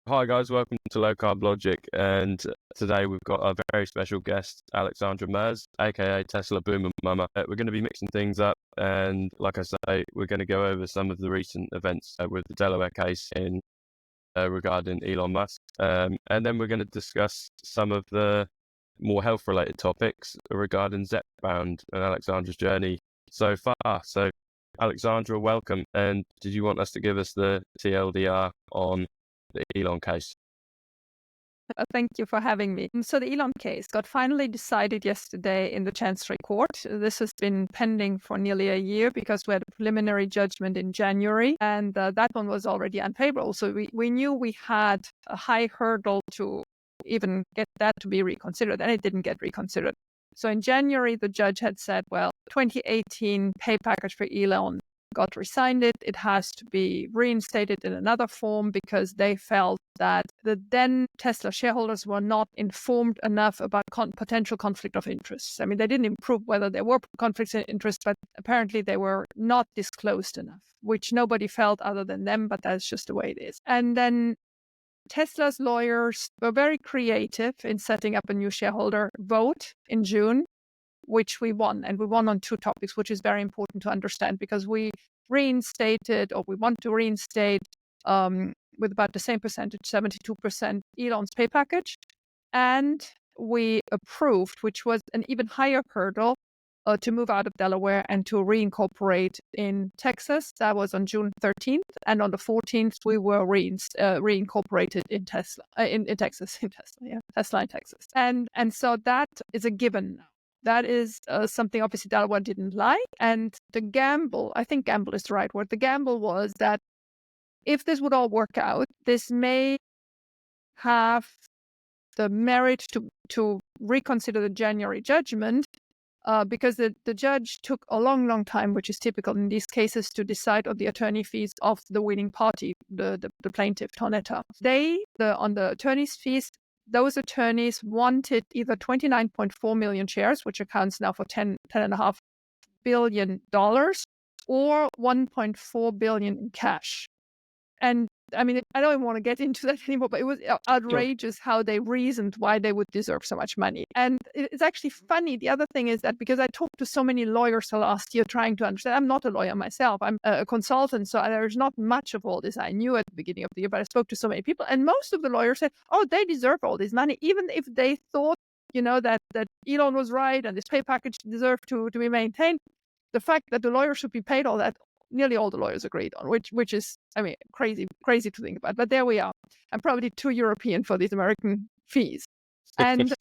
Hi guys, welcome to Low Carb Logic, and today we've got a very special guest, Alexandra Merz, aka Tesla Boomer Mama. We're going to be mixing things up, and like I say, we're going to go over some of the recent events with the Delaware case in regarding Elon Musk, and then we're going to discuss some of the more health-related topics regarding ZepPound and Alexandra's journey so far. So, Alexandra, welcome. And did you want us to give us the TLDR on the Elon case? Thank you for having me. So the Elon case got finally decided yesterday in the Chancery Court. This has been pending for nearly a year because we had a preliminary judgment in January, and that one was already unfavorable. So we knew we had a high hurdle to even get that to be reconsidered, and it didn't get reconsidered. So in January, the judge had said, well, 2018 pay package for Elon got resigned. It has to be reinstated in another form because they felt that the then Tesla shareholders were not informed enough about potential conflict of interests. I mean, they didn't improve whether there were conflicts of interest, but apparently they were not disclosed enough, which nobody felt other than them, but that's just the way it is. And then Tesla's lawyers were very creative in setting up a new shareholder vote in June, which we won. And we won on two topics, which is very important to understand because we reinstated, or we want to reinstate with about the same percentage, 72%, Elon's pay package. And we approved, which was an even higher hurdle, to move out of Delaware and to reincorporate in Texas. That was on June 13th. And on the 14th, we were reincorporated in Tesla, in Texas, Tesla in Texas. And so that is a given now. That is something obviously Delaware didn't like. And the gamble, I think gamble is the right word, the gamble was that if this would all work out, this may have the merit to reconsider the January judgment because the judge took a long, long time, which is typical in these cases, to decide on the attorney fees of the winning party, the plaintiff, Tonetta. On the attorney's fees, those attorneys wanted either 29.4 million shares, which accounts now for $10.5 billion, or 1.4 billion in cash. And I mean, I don't even want to get into that anymore, but it was outrageous how they reasoned why they would deserve so much money. And it's actually funny. The other thing is that because I talked to so many lawyers the last year trying to understand, I'm not a lawyer myself, I'm a consultant, so there's not much of all this I knew at the beginning of the year, but I spoke to so many people, and most of the lawyers said, oh, they deserve all this money, even if they thought, that Elon was right and this pay package deserved to be maintained. The fact that the lawyers should be paid all that, nearly all the lawyers agreed on, which is, I mean, crazy to think about. But there we are. I'm probably too European for these American fees. And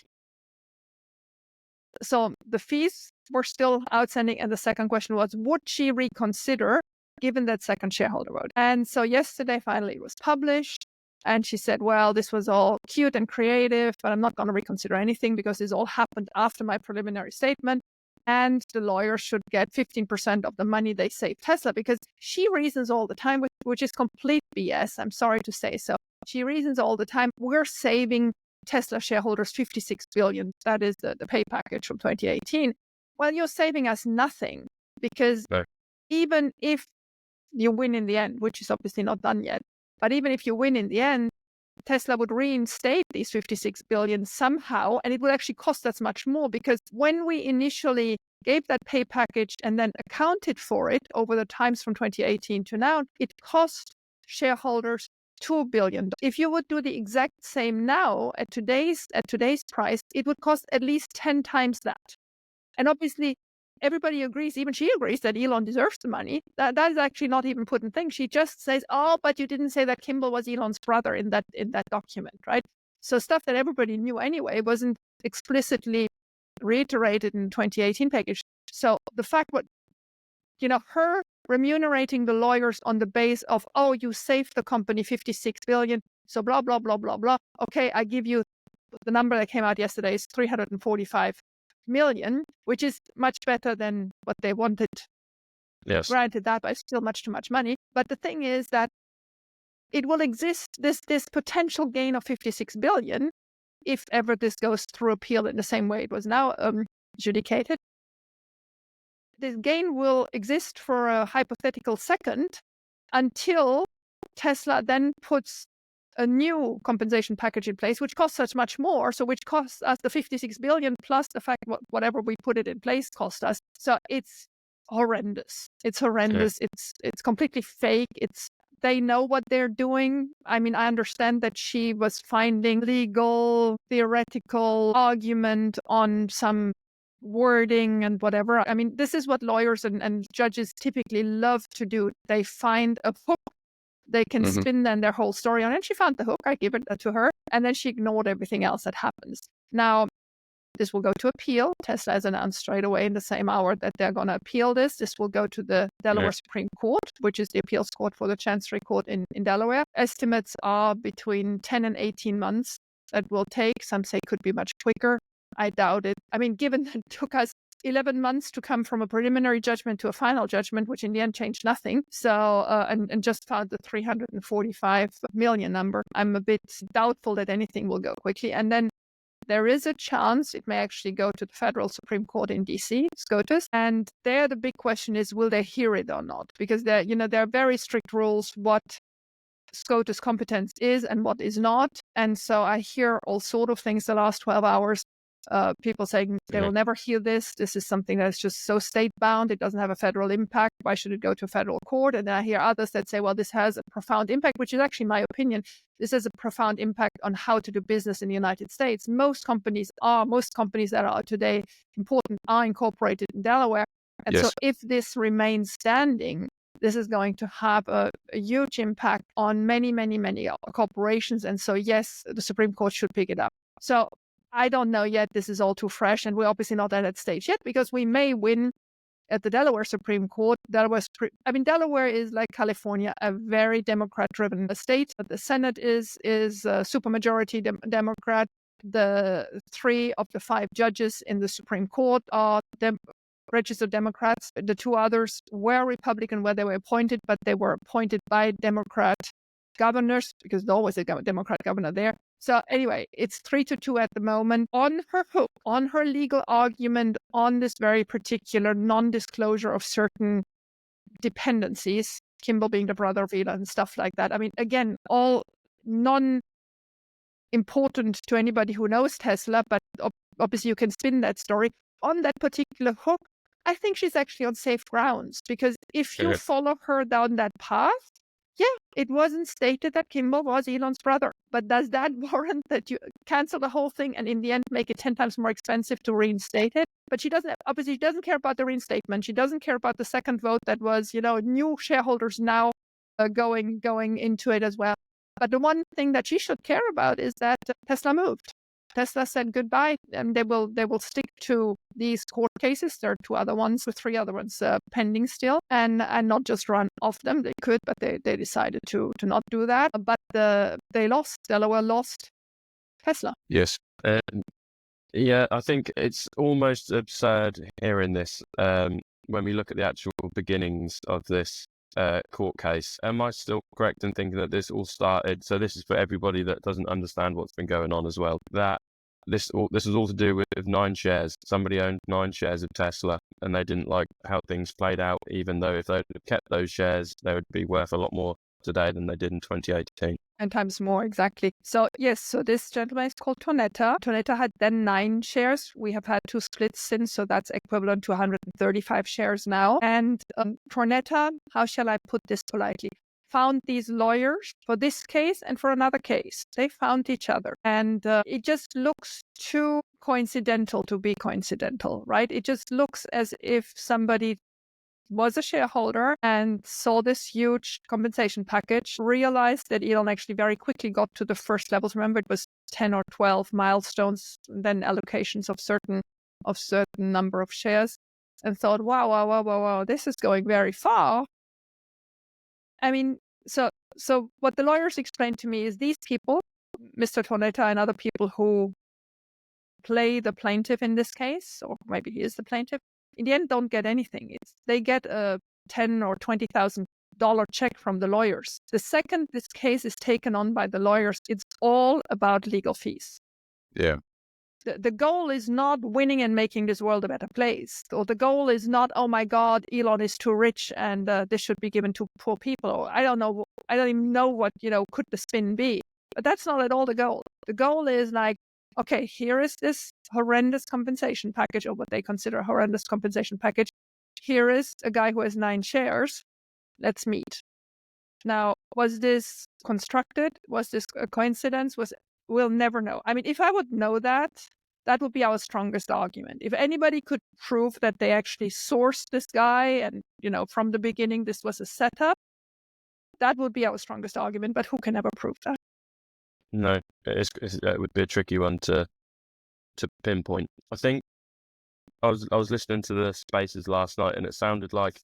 so the fees were still outstanding. And the second question was, would she reconsider given that second shareholder vote? And so yesterday, finally, it was published. And she said, well, this was all cute and creative, but I'm not going to reconsider anything because this all happened after my preliminary statement. And the lawyers should get 15% of the money they saved Tesla, because she reasons all the time, which is complete BS. I'm sorry to say so. She reasons all the time, we're saving Tesla shareholders $56 billion. That is the pay package from 2018. Well, you're saving us nothing, because even if you win in the end, which is obviously not done yet, but even if you win in the end, Tesla would reinstate these $56 billion somehow, and it would actually cost us much more, because when we initially gave that pay package and then accounted for it over the times from 2018 to now, it cost shareholders $2 billion. If you would do the exact same now at today's price, it would cost at least 10 times that. And obviously, everybody agrees, even she agrees, that Elon deserves the money. That is actually not even put in thing. She just says, oh, but you didn't say that Kimball was Elon's brother in that document, right? So stuff that everybody knew anyway wasn't explicitly reiterated in the 2018 package. So the fact her remunerating the lawyers on the base of, oh, you saved the company $56 billion, so blah, blah, blah, blah, blah. Okay, I give you the number that came out yesterday is 345 million, which is much better than what they wanted. Yes. Granted that, but it's still much too much money. But the thing is that it will exist, this potential gain of 56 billion, if ever this goes through appeal in the same way it was now adjudicated. This gain will exist for a hypothetical second until Tesla then puts a new compensation package in place, which costs us much more. So which costs us the 56 billion plus the fact whatever we put it in place cost us. So it's horrendous. It's horrendous. Yeah. It's completely fake. They know what they're doing. I mean, I understand that she was finding legal, theoretical argument on some wording and whatever. I mean, this is what lawyers and judges typically love to do. They find a hook they can spin then their whole story on. And she found the hook. I give it to her. And then she ignored everything else that happens. Now, this will go to appeal. Tesla has announced straight away in the same hour that they're going to appeal this. This will go to the Delaware Supreme Court, which is the appeals court for the Chancery Court in Delaware. Estimates are between 10 and 18 months that will take. Some say could be much quicker. I doubt it. I mean, given that it took us 11 months to come from a preliminary judgment to a final judgment, which in the end changed nothing. So, and just found the 345 million number. I'm a bit doubtful that anything will go quickly. And then there is a chance it may actually go to the federal Supreme Court in DC, SCOTUS. And there the big question is, will they hear it or not? Because there are very strict rules what SCOTUS competence is and what is not. And so I hear all sort of things the last 12 hours. People saying they will never hear this. This is something that's just so state-bound. It doesn't have a federal impact. Why should it go to a federal court? And then I hear others that say, well, this has a profound impact, which is actually my opinion. This has a profound impact on how to do business in the United States. Most companies that are today important are incorporated in Delaware. And so if this remains standing, this is going to have a huge impact on many, many, many corporations. And so, yes, the Supreme Court should pick it up. So I don't know yet. This is all too fresh, and we're obviously not at that stage yet because we may win at the Delaware Supreme Court. Delaware is like California, a very Democrat-driven state. The Senate is supermajority Democrat. The 3 of the 5 judges in the Supreme Court are registered Democrats. The 2 others were Republican where they were appointed, but they were appointed by Democrat governors because there's always a Democrat governor there. So anyway, it's 3-2 at the moment on her hook, on her legal argument on this very particular non-disclosure of certain dependencies, Kimball being the brother of Elon and stuff like that. I mean, again, all non-important to anybody who knows Tesla, but obviously you can spin that story. On that particular hook, I think she's actually on safe grounds because if you follow her down that path, it wasn't stated that Kimball was Elon's brother. But does that warrant that you cancel the whole thing and in the end make it 10 times more expensive to reinstate it? But she doesn't care about the reinstatement. She doesn't care about the second vote that was, new shareholders now going into it as well. But the one thing that she should care about is that Tesla moved. Tesla said goodbye, and they will stick to these court cases. There are 2 other ones, with 3 other ones pending still, and not just run off them. They could, but they decided to not do that. But Delaware lost Tesla. Yes. I think it's almost absurd hearing this when we look at the actual beginnings of this court case. Am I still correct in thinking that this all started? So this is for everybody that doesn't understand what's been going on as well. That this is all to do with 9 shares. Somebody owned 9 shares of Tesla, and they didn't like how things played out. Even though if they had kept those shares, they would be worth a lot more today than they did in 2018. 10 times more, exactly. So yes, so this gentleman is called Tonetta. Tonetta had then 9 shares. We have had 2 splits since, so that's equivalent to 135 shares now. And Tonetta, how shall I put this politely, found these lawyers for this case and for another case. They found each other. And it just looks too coincidental to be coincidental, right? It just looks as if somebody was a shareholder and saw this huge compensation package, realized that Elon actually very quickly got to the first levels. Remember, it was 10 or 12 milestones, then allocations of certain number of shares, and thought, wow, this is going very far. I mean, so what the lawyers explained to me is these people, Mr. Tonetta and other people who play the plaintiff in this case, or maybe he is the plaintiff, in the end don't get anything. They get a $10,000 or $20,000 check from the lawyers. The second this case is taken on by the lawyers, it's all about legal fees. Yeah. The goal is not winning and making this world a better place. Or the goal is not, oh my God, Elon is too rich and this should be given to poor people. Or I don't even know what, could the spin be. But that's not at all the goal. The goal is like, okay, here is this horrendous compensation package, or what they consider a horrendous compensation package. Here is a guy who has 9 shares. Let's meet. Now, was this constructed? Was this a coincidence? We'll never know. I mean, if I would know that, that would be our strongest argument. If anybody could prove that they actually sourced this guy and, from the beginning, this was a setup, that would be our strongest argument. But who can ever prove that? No, it would be a tricky one to pinpoint. I think I was listening to the spaces last night, and it sounded like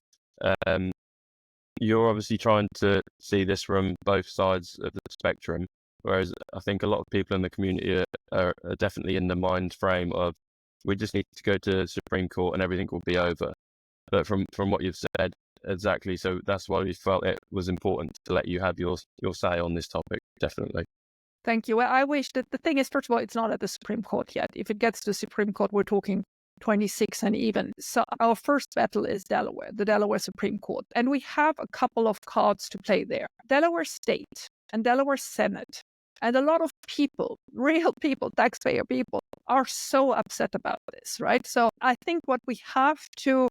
you're obviously trying to see this from both sides of the spectrum, whereas I think a lot of people in the community are definitely in the mind frame of, we just need to go to the Supreme Court and everything will be over. But from what you've said, exactly, so that's why we felt it was important to let you have your say on this topic, definitely. Thank you. Well, I wish that the thing is, first of all, it's not at the Supreme Court yet. If it gets to the Supreme Court, we're talking 26 and even. So our first battle is Delaware, the Delaware Supreme Court. And we have a couple of cards to play there. Delaware State and Delaware Senate. And a lot of people, real people, taxpayer people, are so upset about this, right? So I think what we have to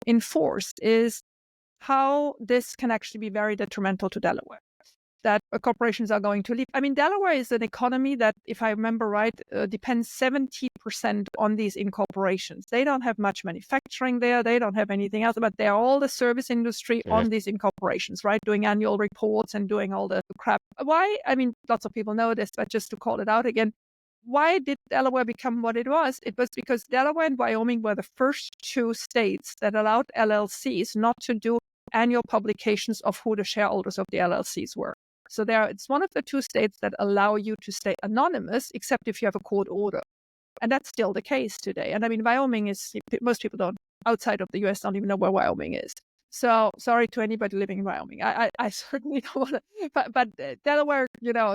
enforce is how this can actually be very detrimental to Delaware, that corporations are going to leave. I mean, Delaware is an economy that, if I remember right, depends 70% on these incorporations. They don't have much manufacturing there. They don't have anything else, but they're all the service industry on these incorporations, right? Doing annual reports and doing all the crap. Why? I mean, lots of people know this, but just to call it out again, why did Delaware become what it was? It was because Delaware and Wyoming were the first 2 states that allowed LLCs not to do annual publications of who the shareholders of the LLCs were. So it's one of the 2 states that allow you to stay anonymous, except if you have a court order. And that's still the case today. And I mean, Wyoming most people outside of the US don't even know where Wyoming is. So sorry to anybody living in Wyoming. I certainly don't want to, but Delaware,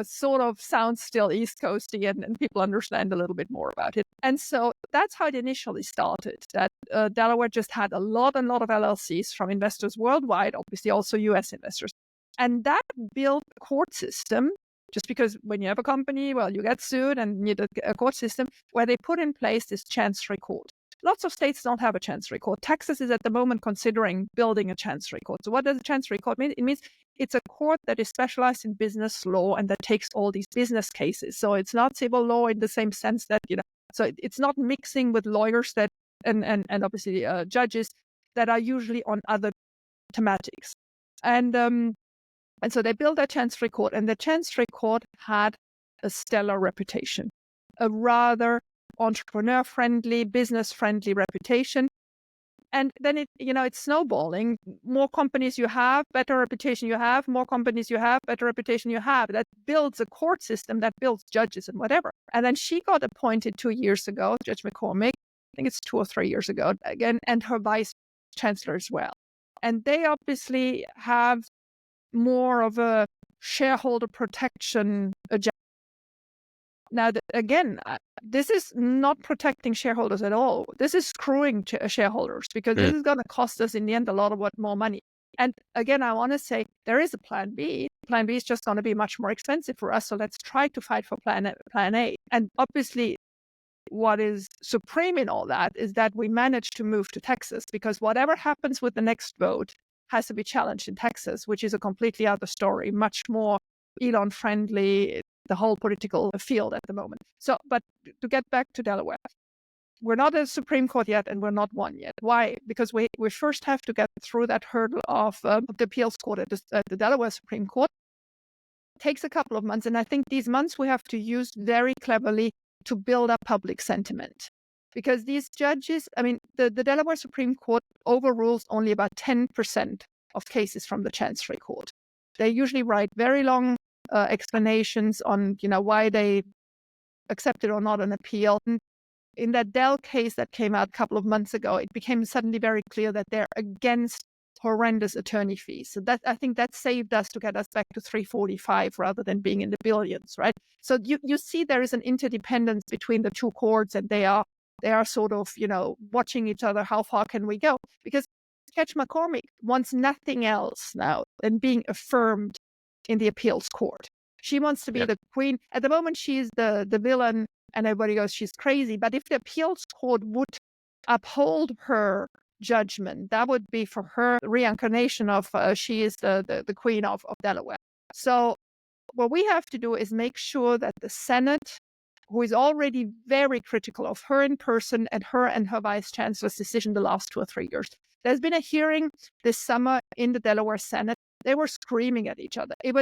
sort of sounds still East Coasty, and people understand a little bit more about it. And so that's how it initially started, that Delaware just had a lot of LLCs from investors worldwide, obviously also US investors. And that built a court system, just because when you have a company, well, you get sued and you need a court system where they put in place this chancery court. Lots of states don't have a chancery court. Texas is at the moment considering building a chancery court. So what does a chancery court mean? It means it's a court that is specialized in business law and that takes all these business cases. So it's not civil law in the same sense that, so it's not mixing with lawyers that and obviously judges that are usually on other thematics. And so they built that chancery court, and the chancery court had a stellar reputation, a rather entrepreneur-friendly, business-friendly reputation. And then it's snowballing. More companies you have, better reputation you have. More companies you have, better reputation you have. That builds a court system, that builds judges and whatever. And then she got appointed 2 years ago, Judge McCormick, I think it's 2 or 3 years ago again, and her vice chancellor as well. And they obviously have more of a shareholder protection agenda. Now, again, this is not protecting shareholders at all. This is screwing shareholders, because this is going to cost us in the end a lot of more money. And again, I want to say there is a plan B. Plan B is just going to be much more expensive for us. So let's try to fight for plan A. And obviously, what is supreme in all that is that we managed to move to Texas, because whatever happens with the next vote has to be challenged in Texas, which is a completely other story, much more Elon friendly, the whole political field at the moment. So, but to get back to Delaware, we're not at the Supreme Court yet, and we're not won yet. Why? Because we first have to get through that hurdle of the appeals court at the Delaware Supreme Court. It takes a couple of months, and I think these months we have to use very cleverly to build up public sentiment. Because these judges, I mean, the Delaware Supreme Court overrules only about 10% of cases from the Chancery Court. They usually write very long explanations on, why they accepted or not an appeal. And in that Dell case that came out a couple of months ago, it became suddenly very clear that they're against horrendous attorney fees. So I think that saved us to get us back to 345 rather than being in the billions, right? So you see there is an interdependence between the 2 courts, and they are sort of, watching each other. How far can we go? Because Judge McCormick wants nothing else now than being affirmed in the appeals court. She wants to be the queen. At the moment, she's the villain, and everybody goes, she's crazy. But if the appeals court would uphold her judgment, that would be for her reincarnation of she is the queen of Delaware. So what we have to do is make sure that the Senate, who is already very critical of her in person and her vice chancellor's decision the last 2 or 3 years. There's been a hearing this summer in the Delaware Senate. They were screaming at each other. I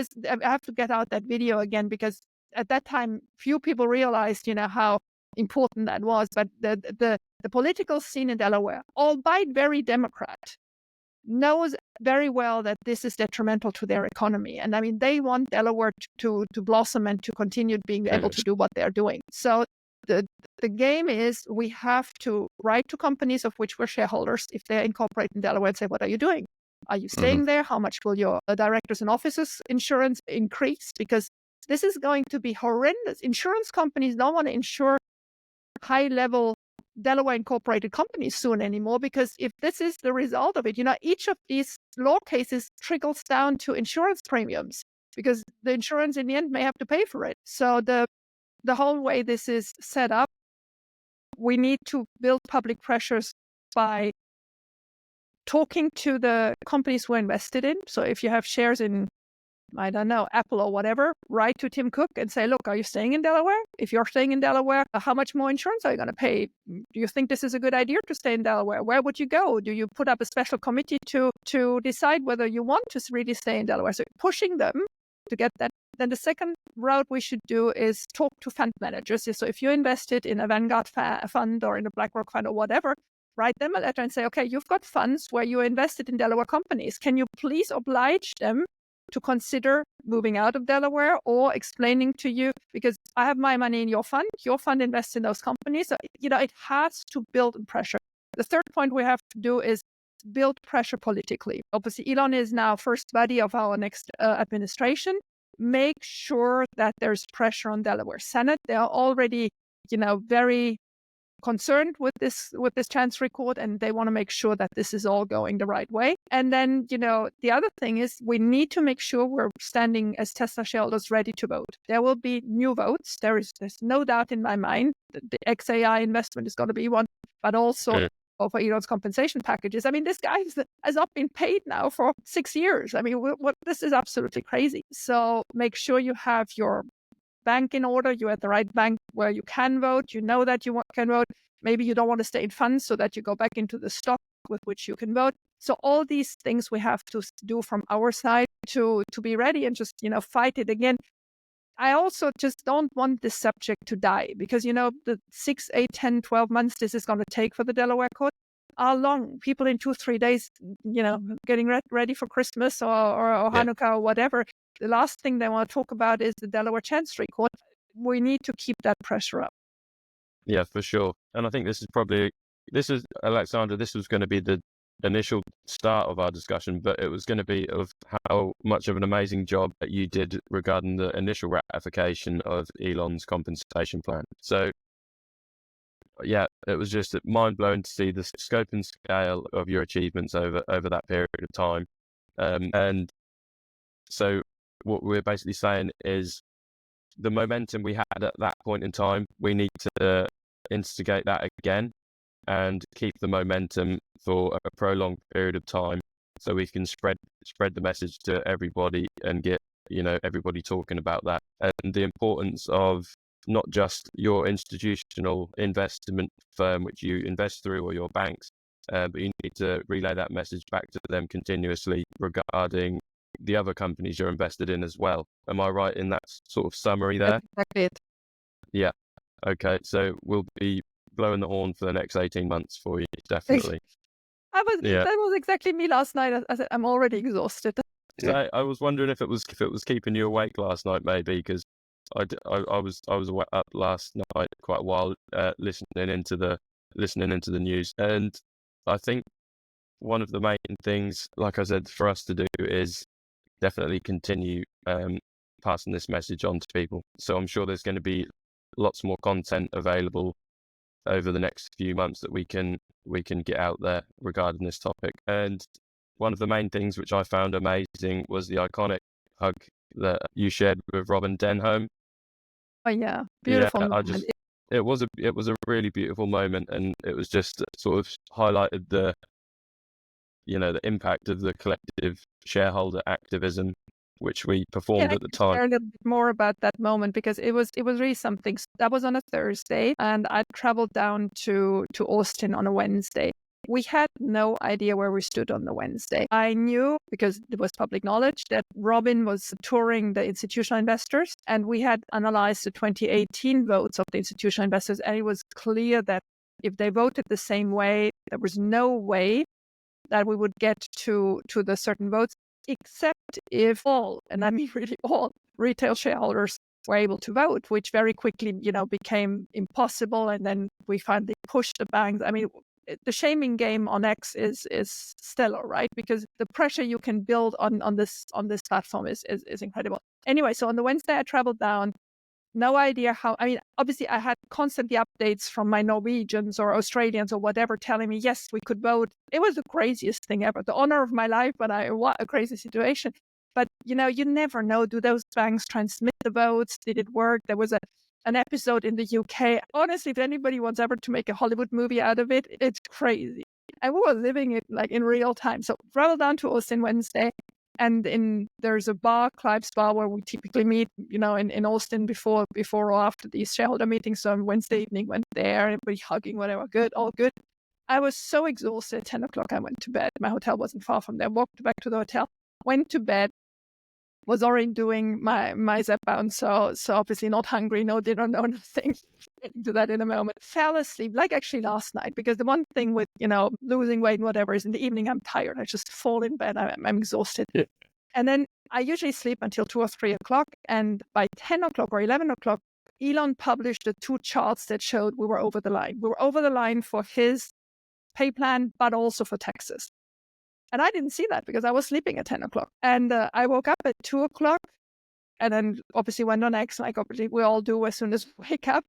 have to get out that video again, because at that time, few people realized, how important that was. But the political scene in Delaware, albeit very Democrat, knows very well that this is detrimental to their economy. And I mean, they want Delaware to blossom and to continue being able to do what they're doing. So the game is, we have to write to companies of which we're shareholders, if they're incorporated in Delaware, and say, what are you doing? Are you staying there? How much will your directors and officers insurance increase? Because this is going to be horrendous. Insurance companies don't want to insure high-level Delaware incorporated companies soon anymore, because if this is the result of it, each of these law cases trickles down to insurance premiums, because the insurance in the end may have to pay for it. So the whole way this is set up, we need to build public pressures by talking to the companies we're invested in. So if you have shares in, I don't know, Apple or whatever, write to Tim Cook and say, look, are you staying in Delaware? If you're staying in Delaware, how much more insurance are you going to pay? Do you think this is a good idea to stay in Delaware? Where would you go? Do you put up a special committee to decide whether you want to really stay in Delaware? So pushing them to get that. Then the second route we should do is talk to fund managers. So if you invested in a Vanguard fund or in a BlackRock fund or whatever, write them a letter and say, okay, you've got funds where you invested in Delaware companies. Can you please oblige them to consider moving out of Delaware, or explaining to you, because I have my money in your fund invests in those companies. So, it has to build pressure. The third point we have to do is build pressure politically. Obviously, Elon is now first buddy of our next administration. Make sure that there's pressure on Delaware Senate. They are already, very concerned with this Chancery Court, and they want to make sure that this is all going the right way. And then, the other thing is, we need to make sure we're standing as Tesla shareholders ready to vote. There will be new votes. There's no doubt in my mind that the XAI investment is going to be one, but also for Elon's compensation packages. I mean, this guy has not been paid now for 6 years. I mean, this is absolutely crazy. So make sure you have your bank in order. You're at the right bank where you can vote. You know that you can vote. Maybe you don't want to stay in funds, so that you go back into the stock with which you can vote. So all these things we have to do from our side to be ready and just, fight it again. I also just don't want this subject to die, because, the 6, 8, 10, 12 months this is going to take for the Delaware court are long. People in 2-3 days, getting ready for Christmas or Hanukkah or whatever. The last thing they want to talk about is the Delaware Chancery Court. We need to keep that pressure up. Yeah, for sure. And I think Alexandra, this was going to be the initial start of our discussion, but it was going to be of how much of an amazing job that you did regarding the initial ratification of Elon's compensation plan. So, yeah, it was just mind-blowing to see the scope and scale of your achievements over that period of time. And so what we're basically saying is, the momentum we had at that point in time, we need to instigate that again and keep the momentum for a prolonged period of time, so we can spread the message to everybody and get everybody talking about that, and the importance of not just your institutional investment firm which you invest through, or your banks, but you need to relay that message back to them continuously regarding the other companies you're invested in as well. Am I right in that sort of summary there? That's exactly it. Yeah. Okay. So we'll be blowing the horn for the next 18 months for you, definitely. That was exactly me last night. I said, I'm already exhausted. So I was wondering if it was keeping you awake last night, maybe, because I was up last night quite a while, listening into the news, and I think one of the main things, like I said, for us to do is definitely continue passing this message on to people. So I'm sure there's going to be lots more content available over the next few months that we can get out there regarding this topic. And one of the main things which I found amazing was the iconic hug that you shared with Robin Denholm. Oh yeah, beautiful Yeah, moment. it was a really beautiful moment, and it was just sort of highlighted the impact of the collective shareholder activism which we performed I at the can time. share a little bit more about that moment because it was really something. That was on a Thursday, and I traveled down to Austin on a Wednesday. We had no idea where we stood on the Wednesday. I knew, because it was public knowledge, that Robin was touring the institutional investors, and we had analyzed the 2018 votes of the institutional investors, and it was clear that if they voted the same way, there was no way that we would get to the certain votes, except if all, and I mean really all, retail shareholders were able to vote, which very quickly, became impossible. And then we finally pushed the banks. I mean, the shaming game on X is stellar, right? Because the pressure you can build on this platform is incredible. Anyway, so on the Wednesday I traveled down. No idea how. I mean, obviously, I had constantly updates from my Norwegians or Australians or whatever telling me, yes, we could vote. It was the craziest thing ever, the honor of my life, but what a crazy situation. But, you never know. Do those banks transmit the votes? Did it work? There was an episode in the UK. Honestly, if anybody wants ever to make a Hollywood movie out of it, it's crazy. And we were living it like in real time. So travel down to Austin Wednesday. And there's a bar, Clive's Bar, where we typically meet, in Austin before or after these shareholder meetings. So on Wednesday evening, went there, everybody hugging, whatever, good, all good. I was so exhausted. 10 o'clock, I went to bed. My hotel wasn't far from there. Walked back to the hotel, went to bed, was already doing my ZepPound. So obviously not hungry, no dinner, no nothing. Getting to that in a moment. Fell asleep, like actually last night, because the one thing with, losing weight and whatever is in the evening, I'm tired. I just fall in bed. I'm exhausted. Yeah. And then I usually sleep until 2 or 3 o'clock. And by 10 o'clock or 11 o'clock, Elon published the 2 charts that showed we were over the line. We were over the line for his pay plan, but also for taxes. And I didn't see that because I was sleeping at 10 o'clock. And I woke up at 2 o'clock and then obviously went on X, like obviously we all do as soon as we wake up.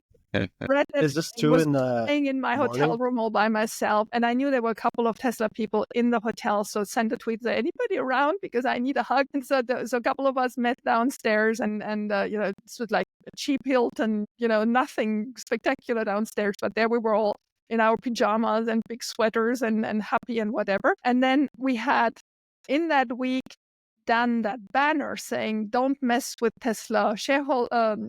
Is this 2 in the staying in my morning? hotel room all by myself, and I knew there were a couple of Tesla people in the hotel, so sent a tweet, "Is anybody around? Because I need a hug." And so a couple of us met downstairs, and this was like a cheap Hilton, nothing spectacular downstairs, but there we were all in our pajamas and big sweaters and happy and whatever. And then we had in that week done that banner saying don't mess with Tesla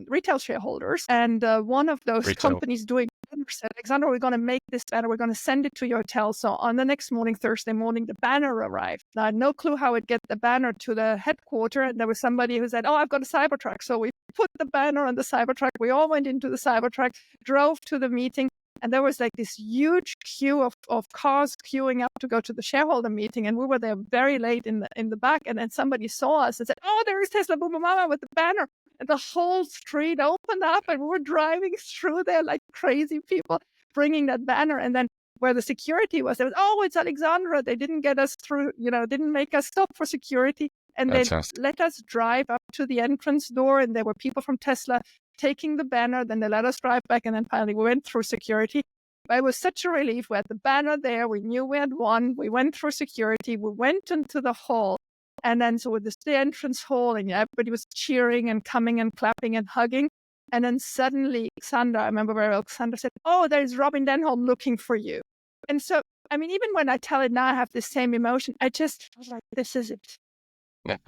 retail shareholders. And one of those companies doing banner said, "Alexandra, we're going to make this banner. We're going to send it to your hotel." So on the next morning, Thursday morning, the banner arrived. Now, I had no clue how I'd get the banner to the headquarters. And there was somebody who said, "Oh, I've got a Cybertruck." So we put the banner on the Cybertruck. We all went into the Cybertruck, drove to the meeting. And there was like this huge queue of cars queuing up to go to the shareholder meeting. And we were there very late in the back. And then somebody saw us and said, "Oh, there is Tesla Boom Mama with the banner." And the whole street opened up and we were driving through there like crazy people bringing that banner. And then where the security was, there was, "Oh, it's Alexandra." They didn't get us through, didn't make us stop for security. And they let us drive up to the entrance door. And there were people from Tesla taking the banner, then they let us drive back, and then finally we went through security. But it was such a relief. We had the banner there. We knew we had won. We went through security. We went into the hall. And then so with the entrance hall, and everybody was cheering and coming and clapping and hugging. And then suddenly, I remember very well, Alexandra said, "Oh, there's Robin Denholm looking for you." And so, I mean, even when I tell it now, I have the same emotion. I just was like, this is it.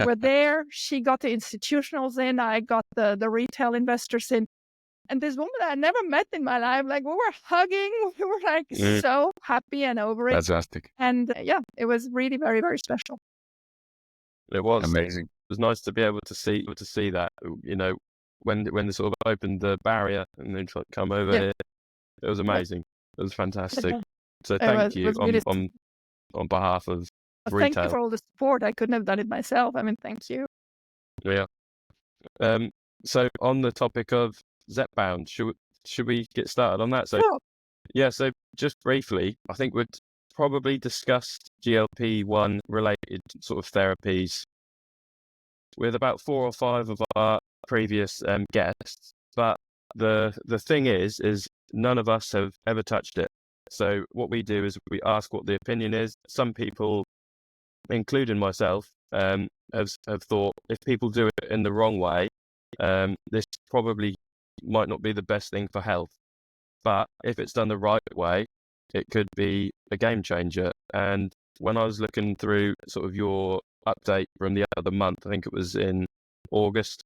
We're there. She got the institutionals in. I got the retail investors in. And this woman I never met in my life, like we were hugging. We were like so happy and over it. Fantastic. And it was really very, very special. It was amazing. It was nice to be able to see that, when they sort of opened the barrier and then come over here. It was amazing. It was fantastic. So thank you on behalf of retail. Thank you for all the support. I couldn't have done it myself. I mean, thank you. Yeah. So on the topic of ZepPound, should we get started on that? So sure. Yeah, so just briefly, I think we'd probably discuss GLP-1 related sort of therapies with about 4 or 5 of our previous guests, but the thing is none of us have ever touched it. So what we do is we ask what the opinion is. Some people, including myself, have thought if people do it in the wrong way, this probably might not be the best thing for health. But if it's done the right way, it could be a game changer. And when I was looking through sort of your update from the other month, I think it was in August,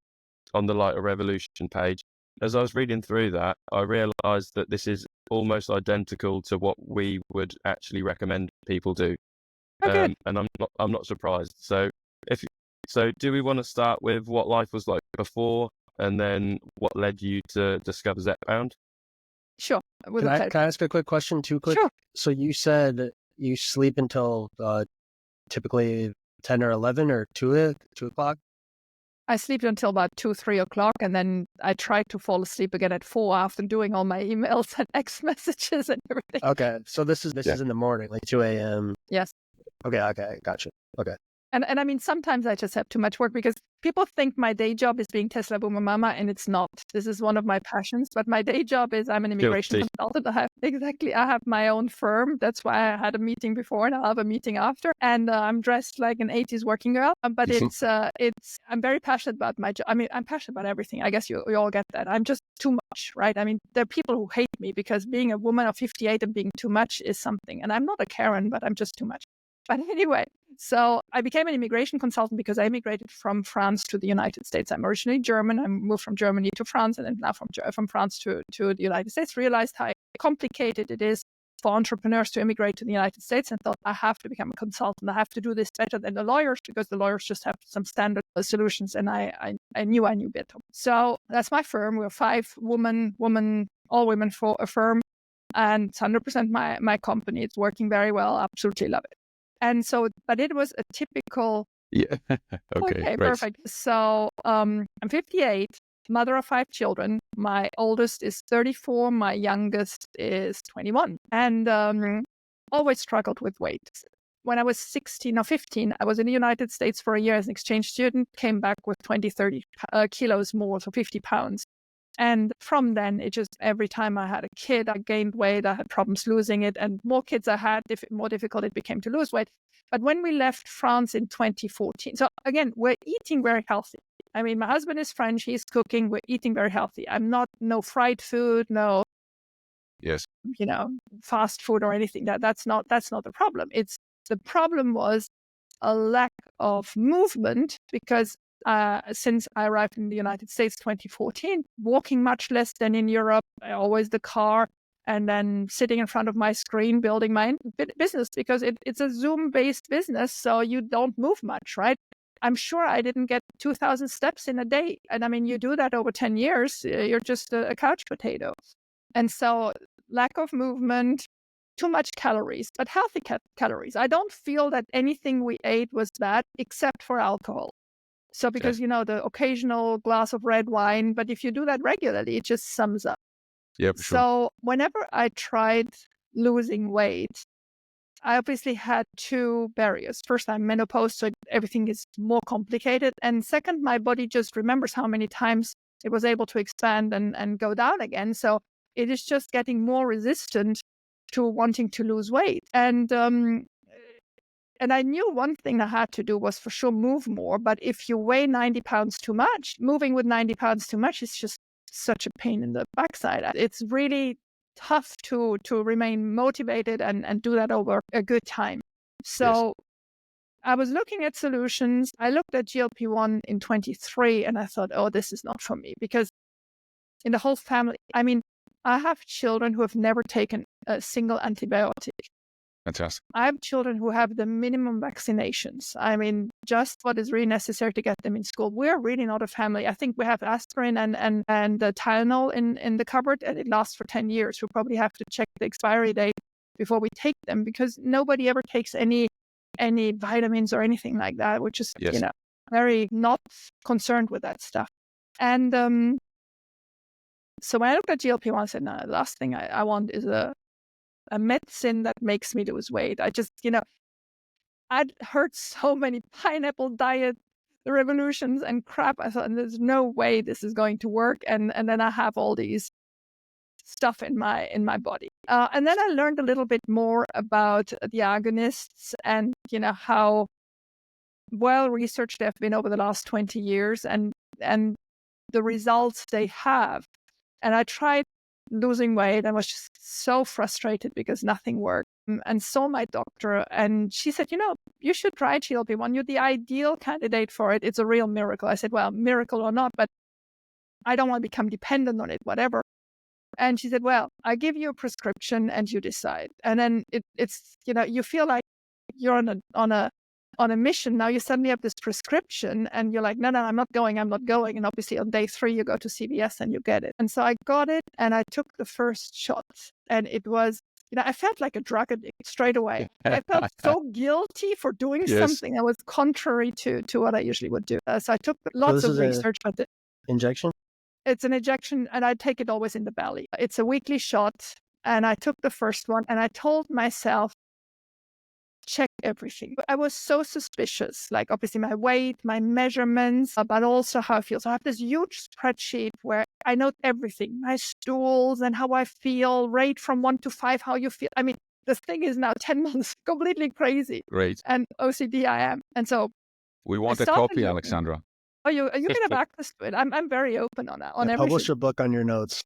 on the Lighter Revolution page, as I was reading through that, I realized that this is almost identical to what we would actually recommend people do. Okay. And I'm not surprised. So do we want to start with what life was like before, and then what led you to discover ZepPound? Sure. Can I ask a quick question too quick? Sure. So you said you sleep until typically 10 or 11 or 2 o'clock? I sleep until about 2, 3 o'clock, and then I try to fall asleep again at 4 after doing all my emails and X messages and everything. Okay. So this is in the morning, like 2 a.m. Yes. Okay. Gotcha. Okay. And I mean, sometimes I just have too much work because people think my day job is being Tesla Boomer Mama, and it's not. This is one of my passions, but my day job is I'm an immigration consultant. I have my own firm. That's why I had a meeting before, and I'll have a meeting after. And I'm dressed like an 80s working girl, but I'm very passionate about my job. I mean, I'm passionate about everything. I guess you all get that. I'm just too much, right? I mean, there are people who hate me because being a woman of 58 and being too much is something. And I'm not a Karen, but I'm just too much. But anyway, so I became an immigration consultant because I immigrated from France to the United States. I'm originally German. I moved from Germany to France, and then now from France to the United States. Realized how complicated it is for entrepreneurs to immigrate to the United States, and thought I have to become a consultant. I have to do this better than the lawyers because the lawyers just have some standard solutions, and I knew better. So that's my firm. We're 5 all women for a firm, and it's 100% my company. It's working very well. I absolutely love it. And so, but it was a typical. Yeah. Okay, perfect. So I'm 58, mother of 5 children. My oldest is 34. My youngest is 21. And always struggled with weight. When I was 16 or 15, I was in the United States for a year as an exchange student, came back with 20, 30 kilos more, so 50 pounds. And from then, it just, every time I had a kid, I gained weight, I had problems losing it, and more kids I had, more difficult it became to lose weight. But when we left France in 2014, so again, we're eating very healthy. I mean, my husband is French, he's cooking, we're eating very healthy. I'm not, no fried food, no, fast food or anything. That's not the problem. The problem was a lack of movement because since I arrived in the United States 2014, walking much less than in Europe, always the car, and then sitting in front of my screen, building my business because it's a Zoom-based business, so you don't move much, right? I'm sure I didn't get 2,000 steps in a day. And I mean, you do that over 10 years, you're just a couch potato. And so lack of movement, too much calories, but healthy calories. I don't feel that anything we ate was bad except for alcohol. So because, the occasional glass of red wine, but if you do that regularly, it just sums up. Yeah, for sure. So whenever I tried losing weight, I obviously had 2 barriers. First, I'm menopause, so everything is more complicated. And second, my body just remembers how many times it was able to expand and go down again. So it is just getting more resistant to wanting to lose weight. And I knew one thing I had to do was for sure move more. But if you weigh 90 pounds too much, moving with 90 pounds too much is just such a pain in the backside. It's really tough to remain motivated and do that over a good time. So I was looking at solutions. I looked at GLP-1 in 23 and I thought, oh, this is not for me because in the whole family, I mean, I have children who have never taken a single antibiotic. Fantastic. I have children who have the minimum vaccinations. I mean, just what is really necessary to get them in school. We're really not a family. I think we have aspirin and Tylenol in the cupboard, and it lasts for 10 years. We'll probably have to check the expiry date before we take them because nobody ever takes any vitamins or anything like that, which is, very not concerned with that stuff. And so when I looked at GLP-1, I said, no, the last thing I want is a medicine that makes me lose weight. I just, I'd heard so many pineapple diet revolutions and crap. I thought, there's no way this is going to work. And then I have all these stuff in my body. And then I learned a little bit more about the agonists and, how well researched. They've been over the last 20 years, and the results they have. And I tried losing weight and was just so frustrated because nothing worked. And saw my doctor, and she said, you should try GLP-1. You're the ideal candidate for it. It's a real miracle. I said, well, miracle or not, but I don't want to become dependent on it, whatever. And she said, well, I give you a prescription and you decide. And then it's, you feel like you're on a mission. Now you suddenly have this prescription and you're like, no, I'm not going. And obviously on day 3, you go to CVS and you get it. And so I got it and I took the first shot, and it was, I felt like a drug addict straight away. I felt so guilty for doing something that was contrary to what I usually would do. So I took lots of research. But injection? It's an injection, and I take it always in the belly. It's a weekly shot, and I took the first one, and I told myself, check everything. I was so suspicious, like obviously my weight, my measurements, but also how I feel. So I have this huge spreadsheet where I note everything, my stools and how I feel, rate from 1 to 5, how you feel. I mean, this thing is now 10 months, completely crazy. Great. And OCD I am. And so we want a copy, Alexandra. Oh, you can have access to it. I'm very open on that. On everything. Publish a book on your notes.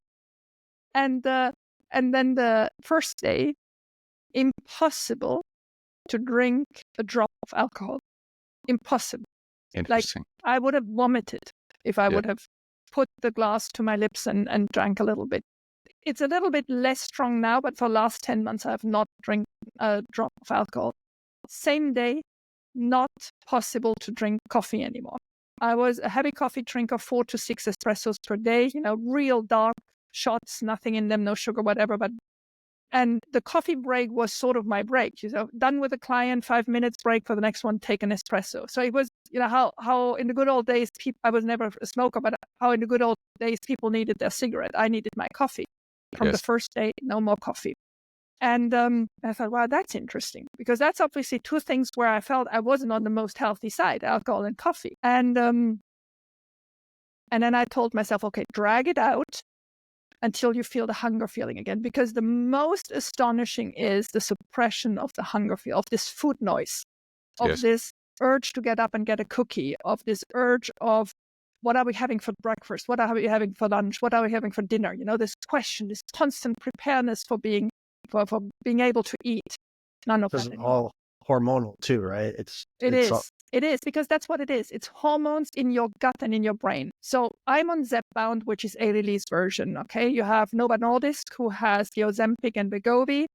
And then the first day, impossible to drink a drop of alcohol. Impossible. Interesting. Like I would have vomited if I would have put the glass to my lips and drank a little bit. It's a little bit less strong now, but for the last 10 months, I have not drank a drop of alcohol. Same day, not possible to drink coffee anymore. I was a heavy coffee drinker, 4 to 6 espressos per day, real dark shots, nothing in them, no sugar, whatever. And the coffee break was sort of my break. Done with a client, 5 minutes break for the next one, take an espresso. So it was, how in the good old days, I was never a smoker, but how in the good old days, people needed their cigarette. I needed my coffee. From the first day, no more coffee. And I thought, wow, that's interesting, because that's obviously 2 things where I felt I wasn't on the most healthy side, alcohol and coffee. And then I told myself, okay, drag it out until you feel the hunger feeling again, because the most astonishing is the suppression of the hunger feel, of this food noise, of this urge to get up and get a cookie, of this urge of what are we having for breakfast, what are we having for lunch, what are we having for dinner? This question, this constant preparedness for being able to eat. None of that. It's all hormonal too, right? It is, because that's what it is. It's hormones in your gut and in your brain. So I'm on ZepPound, which is a release version. Okay, you have Novo Nordisk, who has the Ozempic and Wegovy.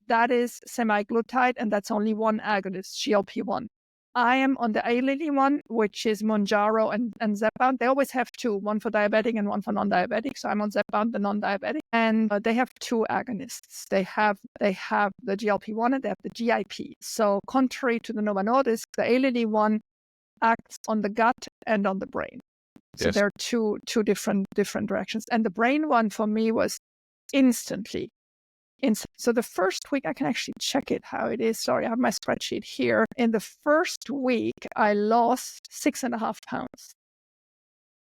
That is semaglutide, and that's only one agonist, GLP-1. I am on the A-Lilly one, which is Mounjaro and ZepPound. They always have 2, one for diabetic and one for non-diabetic. So I'm on ZepPound, the non-diabetic, and they have 2 agonists. They have the GLP-1 and they have the GIP. So contrary to the Novo Nordisk, the A-Lilly one acts on the gut and on the brain. So there are two different directions. And the brain one for me was instantly. So the first week, I can actually check it how it is. Sorry, I have my spreadsheet here. In the first week, I lost 6.5 pounds.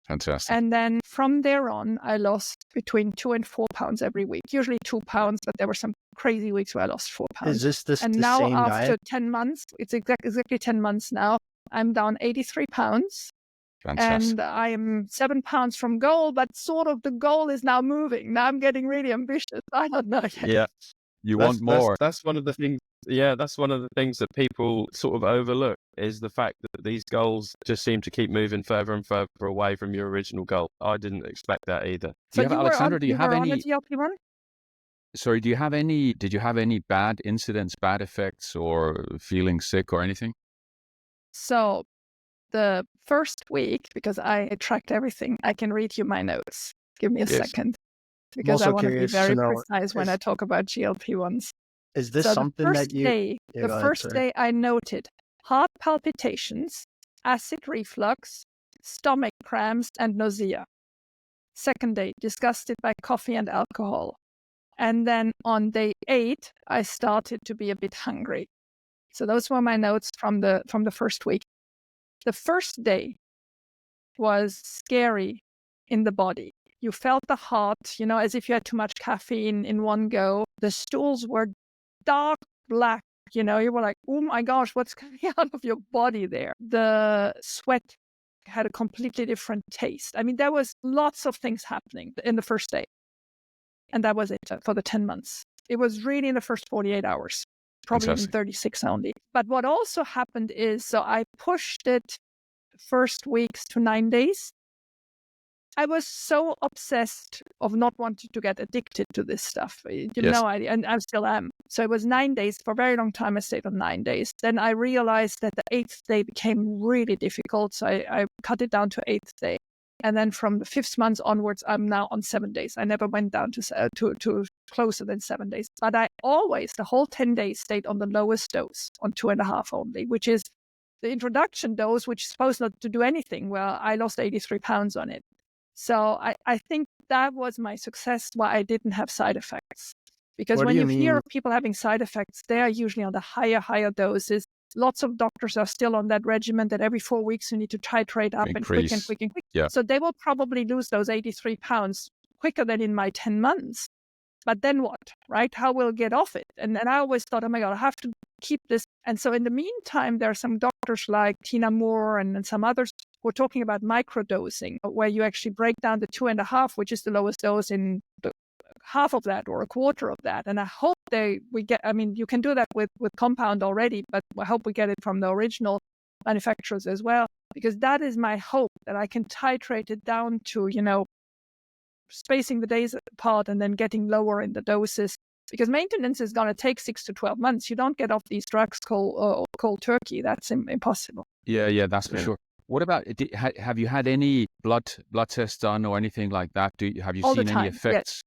Fantastic. And then from there on, I lost between 2 and 4 pounds every week. Usually 2 pounds, but there were some crazy weeks where I lost 4 pounds. Is this and the now same after diet? 10 months, it's exactly 10 months now, I'm down 83 pounds. Fantastic. And I am 7 pounds from goal, but sort of the goal is now moving. Now I'm getting really ambitious. I don't know yet. Yeah. You want more. That's one of the things. Yeah, that's one of the things that people sort of overlook, is the fact that these goals just seem to keep moving further and further away from your original goal. I didn't expect that either. So Alexandra, do you have any? On a GLP-1? Sorry, did you have any bad incidents, bad effects, or feeling sick or anything? So the first week, because I tracked everything, I can read you my notes. Give me a second, because I want to be very precise when I talk about GLP-1s. Is this something that you... The first day I noted heart palpitations, acid reflux, stomach cramps, and nausea. Second day, disgusted by coffee and alcohol. And then on day 8, I started to be a bit hungry. So those were my notes from the first week. The first day was scary in the body. You felt the heart, as if you had too much caffeine in one go. The stools were dark black, You were like, oh my gosh, what's coming out of your body there? The sweat had a completely different taste. I mean, there was lots of things happening in the first day. And that was it for the 10 months. It was really in the first 48 hours, probably Fantastic. even 36 only. But what also happened is, so I pushed it first weeks to 9 days. I was so obsessed of not wanting to get addicted to this stuff. You have no idea, and I still am. So it was 9 days. For a very long time, I stayed on 9 days. Then I realized that the 8th day became really difficult. So I cut it down to 8th day. And then from the 5th month onwards, I'm now on 7 days. I never went down to closer than 7 days. But I always, the whole 10 days, stayed on the lowest dose, on 2.5 only, which is the introduction dose, which is supposed not to do anything. Well, I lost 83 pounds on it. So I think that was my success, why I didn't have side effects. Because when you hear of people having side effects, they are usually on the higher doses. Lots of doctors are still on that regimen that every 4 weeks you need to titrate up and quick. Yeah. So they will probably lose those 83 pounds quicker than in my 10 months. But then what, right? How will get off it? And I always thought, oh my God, I have to keep this. And so in the meantime, there are some doctors like Tina Moore and some others who are talking about microdosing, where you actually break down the 2.5, which is the lowest dose, in half of that or a quarter of that. And I hope you can do that with compound already, but I hope we get it from the original manufacturers as well, because that is my hope, that I can titrate it down to, spacing the days apart and then getting lower in the doses, because maintenance is going to take 6 to 12 months. You don't get off these drugs cold turkey. That's impossible. Yeah, that's for sure. What about, have you had any blood tests done or anything like that? Have you seen any effects?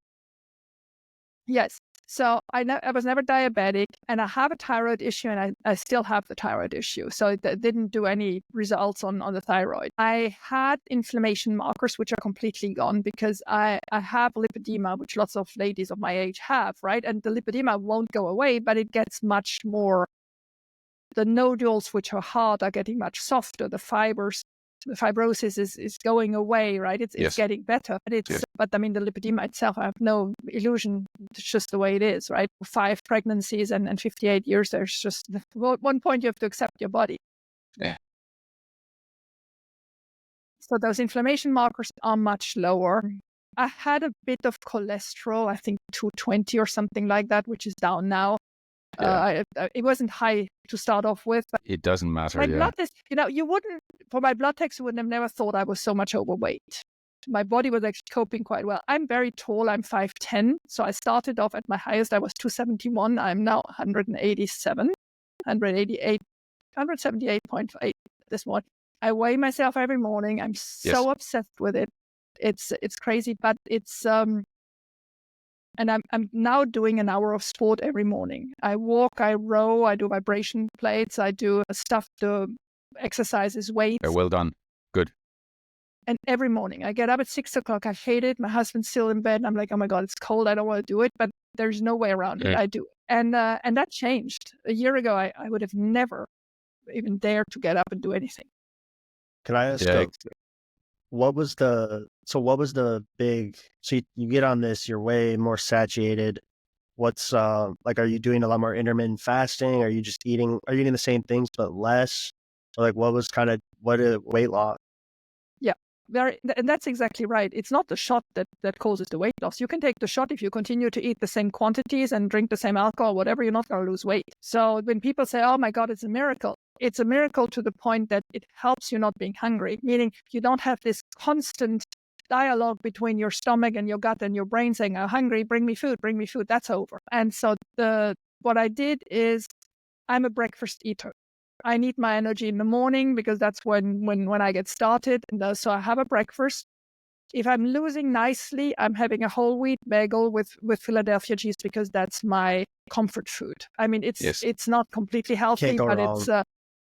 Yes. So I was never diabetic, and I have a thyroid issue, and I still have the thyroid issue. So it didn't do any results on the thyroid. I had inflammation markers, which are completely gone, because I have lipedema, which lots of ladies of my age have, right? And the lipedema won't go away, but it gets much more. The nodules, which are hard, are getting much softer. The fibrosis is going away, right? It's getting better. But I mean, the lipedema itself, I have no illusion. It's just the way it is, right? 5 pregnancies and 58 years, there's just one point you have to accept your body. Yeah. So those inflammation markers are much lower. I had a bit of cholesterol, I think 220 or something like that, which is down now. It wasn't high to start off with. But it doesn't matter. My blood test, you wouldn't, for my blood tests, you would have never thought I was so much overweight. My body was actually coping quite well. I'm very tall. I'm 5'10". So I started off at my highest. I was 271. I'm now 187, 188, 178.8 this morning. I weigh myself every morning. I'm so obsessed with it. It's crazy, but it's and I'm now doing an hour of sport every morning. I walk, I row, I do vibration plates, I do stuff to exercises, weights. Well done. Good. And every morning I get up at 6 o'clock. I hate it. My husband's still in bed. And I'm like, oh my God, it's cold. I don't want to do it, but there's no way around it. I do it. And that changed. A year ago, I would have never even dared to get up and do anything. Can I ask, what was the big, so you get on this, you're way more satiated. What's are you doing a lot more intermittent fasting? Are you eating the same things but less? Or what was weight loss? Yeah, and that's exactly right. It's not the shot that causes the weight loss. You can take the shot if you continue to eat the same quantities and drink the same alcohol, whatever, you're not going to lose weight. So when people say, oh my God, it's a miracle to the point that it helps you not being hungry, meaning you don't have this constant dialogue between your stomach and your gut and your brain saying, I'm hungry, bring me food. That's over. And so what I did is, I'm a breakfast eater. I need my energy in the morning because that's when I get started. And so I have a breakfast. If I'm losing nicely, I'm having a whole wheat bagel with Philadelphia cheese, because that's my comfort food. I mean, it's not completely healthy, but it's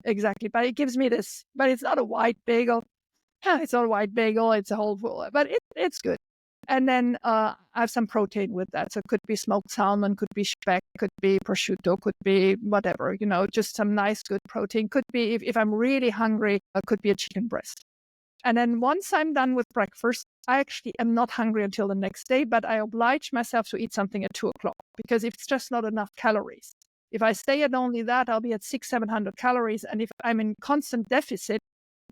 exactly. But it gives me this. But it's not a white bagel. It's not a white bagel. It's a whole, but it's good. And then I have some protein with that. So it could be smoked salmon, could be speck, could be prosciutto, could be whatever, just some nice, good protein. Could be, if I'm really hungry, it could be a chicken breast. And then once I'm done with breakfast, I actually am not hungry until the next day, but I oblige myself to eat something at 2 o'clock, because it's just not enough calories. If I stay at only that, I'll be at 600-700 calories. And if I'm in constant deficit,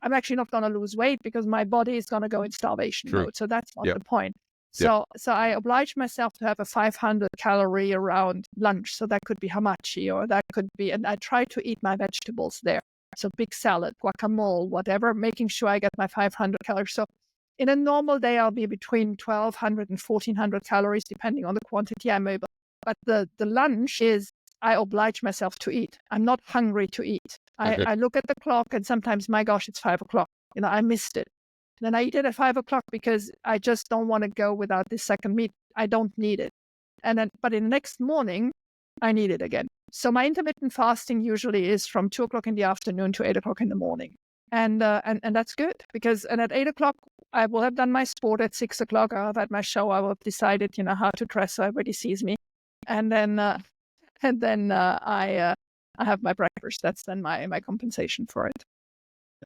I'm actually not going to lose weight because my body is going to go in starvation mode. So that's not the point. So I oblige myself to have a 500 calorie around lunch. So that could be hamachi, or that could be, and I try to eat my vegetables there. So big salad, guacamole, whatever, making sure I get my 500 calories. So in a normal day, I'll be between 1,200 and 1,400 calories, depending on the quantity I'm able. But the lunch is, I oblige myself to eat. I'm not hungry to eat. I look at the clock and sometimes, my gosh, it's 5 o'clock. I missed it. And then I eat it at 5 o'clock because I just don't want to go without this second meat. I don't need it. But in the next morning, I need it again. So my intermittent fasting usually is from 2 o'clock in the afternoon to 8 o'clock in the morning. And that's good because, and at 8 o'clock, I will have done my sport. At 6 o'clock, I'll have had my show. I will have decided, how to dress so everybody sees me. And then I have my breakfast. That's then my compensation for it.